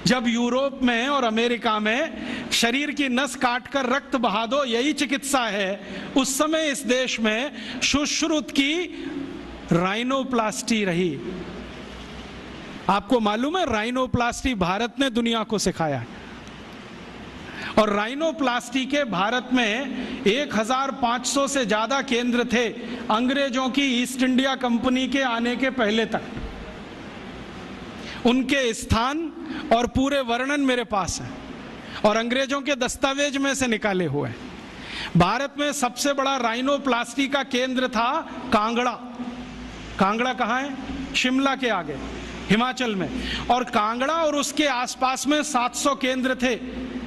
जब यूरोप में और अमेरिका में शरीर की नस काटकर रक्त बहा दो यही चिकित्सा है, उस समय इस देश में सुश्रुत की राइनोप्लास्टी रही। आपको मालूम है, राइनोप्लास्टी भारत ने दुनिया को सिखाया है। और राइनोप्लास्टी के भारत में 1500 से ज्यादा केंद्र थे अंग्रेजों की ईस्ट इंडिया कंपनी के आने के पहले तक। उनके स्थान और पूरे वर्णन मेरे पास है और अंग्रेजों के दस्तावेज में से निकाले हुए हैं। भारत में सबसे बड़ा राइनोप्लास्टी का केंद्र था कांगड़ा। कांगड़ा कहाँ है? शिमला के आगे, हिमाचल में। और कांगड़ा और उसके आसपास में 700 केंद्र थे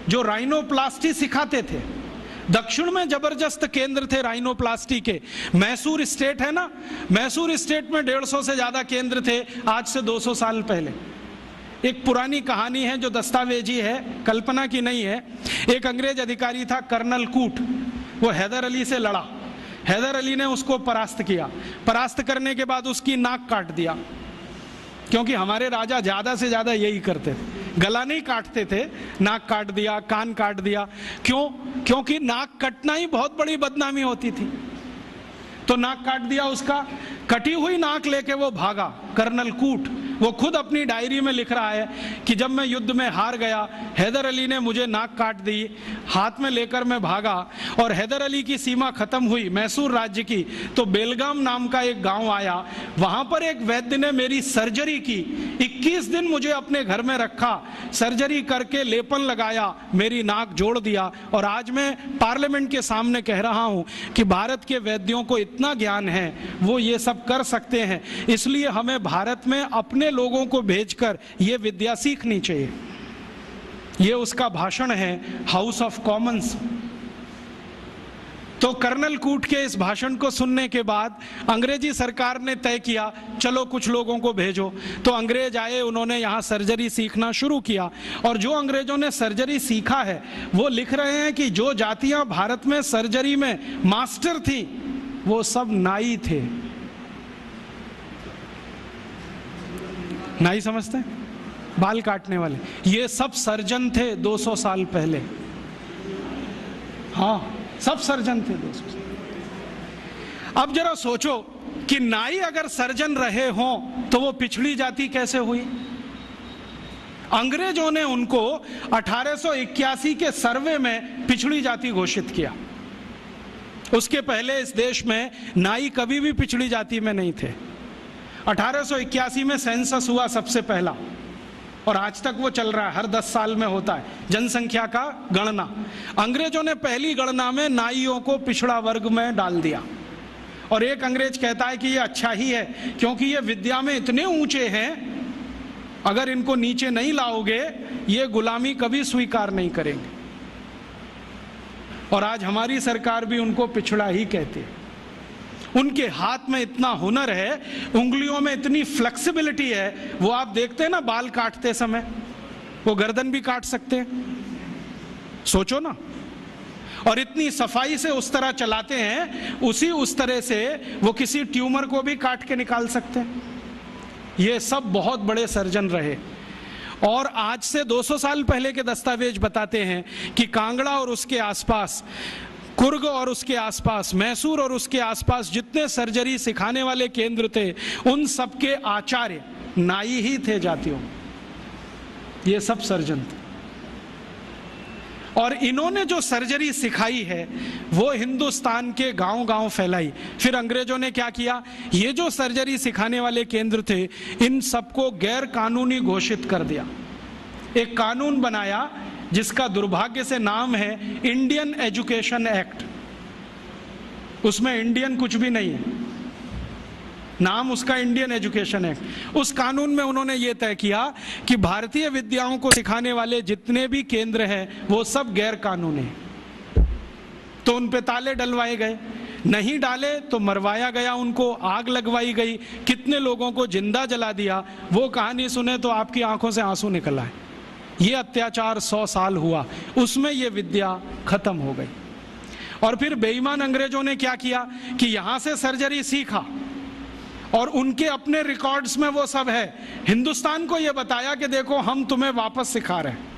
जो राइनोप्लास्टी सिखाते थे। दक्षिण में जबरदस्त केंद्र थे राइनोप्लास्टी के। मैसूर स्टेट है ना, मैसूर स्टेट में 150 से ज्यादा केंद्र थे आज से 200 साल पहले। एक पुरानी कहानी है जो दस्तावेजी है, कल्पना की नहीं है। एक अंग्रेज अधिकारी था कर्नल कूट, वो हैदर अली से लड़ा। हैदर अली ने उसको परास्त किया। परास्त करने के बाद उसकी नाक काट दिया, क्योंकि हमारे राजा ज्यादा से ज्यादा यही करते थे, गला नहीं काटते थे, नाक काट दिया, कान काट दिया। क्यों? क्योंकि नाक कटना ही बहुत बड़ी बदनामी होती थी। तो नाक काट दिया उसका। कटी हुई नाक लेके वो भागा कर्नल कूट। वो खुद अपनी डायरी में लिख रहा है कि जब मैं युद्ध में हार गया, हैदर अली ने मुझे नाक काट दी, हाथ में लेकर मैं भागा। और हैदर अली की सीमा खत्म हुई मैसूर राज्य की, तो बेलगाम नाम का एक गांव आया। वहां पर एक वैद्य ने मेरी सर्जरी की। 21 दिन मुझे अपने घर में रखा, सर्जरी करके लेपन लगाया, मेरी नाक जोड़ दिया। और आज मैं पार्लियामेंट के सामने कह रहा हूं कि भारत के वैद्यों को इतना ज्ञान है, वो ये सब कर सकते हैं। इसलिए हमें भारत में अपने लोगों को भेजकर ये विद्या सीखनी चाहिए। ये उसका भाषण है हाउस ऑफ कॉमन्स। तो कर्नल कूट के इस भाषण को सुनने के बाद अंग्रेजी सरकार ने तय किया, चलो कुछ लोगों को भेजो। तो अंग्रेज आए, उन्होंने यहाँ सर्जरी सीखना शुरू किया। और जो अंग्रेजों ने सर्जरी सीखा है वो लिख रहे हैं कि जो जातियां भारत में सर्जरी में मास्टर थी वो सब नाई थे। नाई समझते हैं? बाल काटने वाले। ये सब सर्जन थे 200 साल पहले। हाँ, सब सर्जन थे 200 साल। अब जरा सोचो कि नाई अगर सर्जन रहे हों तो वो पिछड़ी जाति कैसे हुई? अंग्रेजों ने उनको 1881 के सर्वे में पिछड़ी जाति घोषित किया। उसके पहले इस देश में नाई कभी भी पिछड़ी जाति में नहीं थे। 1881 में सेंसस हुआ सबसे पहला, और आज तक वो चल रहा है, हर 10 साल में होता है जनसंख्या का गणना। अंग्रेजों ने पहली गणना में नाइयों को पिछड़ा वर्ग में डाल दिया। और एक अंग्रेज कहता है कि ये अच्छा ही है, क्योंकि ये विद्या में इतने ऊंचे हैं, अगर इनको नीचे नहीं लाओगे ये गुलामी कभी स्वीकार नहीं करेंगे। और आज हमारी सरकार भी उनको पिछड़ा ही कहती है। उनके हाथ में इतना हुनर है, उंगलियों में इतनी फ्लेक्सिबिलिटी है। वो आप देखते हैं ना, बाल काटते समय वो गर्दन भी काट सकते हैं, सोचो ना। और इतनी सफाई से उस तरह चलाते हैं, उस तरह से वो किसी ट्यूमर को भी काट के निकाल सकते हैं। ये सब बहुत बड़े सर्जन रहे। और आज से 200 साल पहले के दस्तावेज बताते हैं कि कांगड़ा और उसके आसपास, कुर्ग और उसके आसपास, मैसूर और उसके आसपास जितने सर्जरी सिखाने वाले केंद्र थे, उन सबके आचार्य नाई ही थे जातियों। ये सब सर्जन थे। और इन्होंने जो सर्जरी सिखाई है वो हिंदुस्तान के गांव-गांव फैलाई। फिर अंग्रेजों ने क्या किया? ये जो सर्जरी सिखाने वाले केंद्र थे, इन सबको गैर कानूनी घोषित कर दिया। एक कानून बनाया जिसका दुर्भाग्य से नाम है इंडियन एजुकेशन एक्ट। उसमें इंडियन कुछ भी नहीं है, नाम उसका इंडियन एजुकेशन एक्ट। उस कानून में उन्होंने ये तय किया कि भारतीय विद्याओं को सिखाने वाले जितने भी केंद्र हैं वो सब गैर कानूनी हैं। तो उन पे ताले डलवाए गए, नहीं डाले तो मरवाया गया, उनको आग लगवाई गई, कितने लोगों को जिंदा जला दिया। वो कहानी सुने तो आपकी आंखों से आंसू निकल आए। ये अत्याचार 100 साल हुआ, उसमें ये विद्या खत्म हो गई। और फिर बेईमान अंग्रेजों ने क्या किया कि यहां से सर्जरी सीखा, और उनके अपने रिकॉर्ड्स में वो सब है। हिंदुस्तान को ये बताया कि देखो हम तुम्हें वापस सिखा रहे हैं।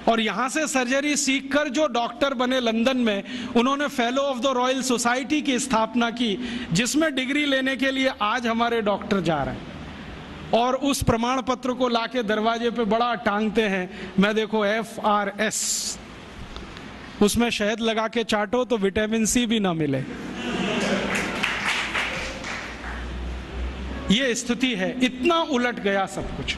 और यहां से सर्जरी सीखकर जो डॉक्टर बने लंदन में, उन्होंने fellow of the royal society की स्थापना की, जिसमें डिग्री लेने के लिए आज हमारे डॉक्टर जा रहे हैं और उस प्रमाण पत्र को लाके दरवाजे पे बड़ा टांगते हैं। मैं देखो FRS, उसमें शहद लगा के चाटो तो विटामिन C भी ना मिले। ये स्थिति है, इतना उलट गया सब कुछ।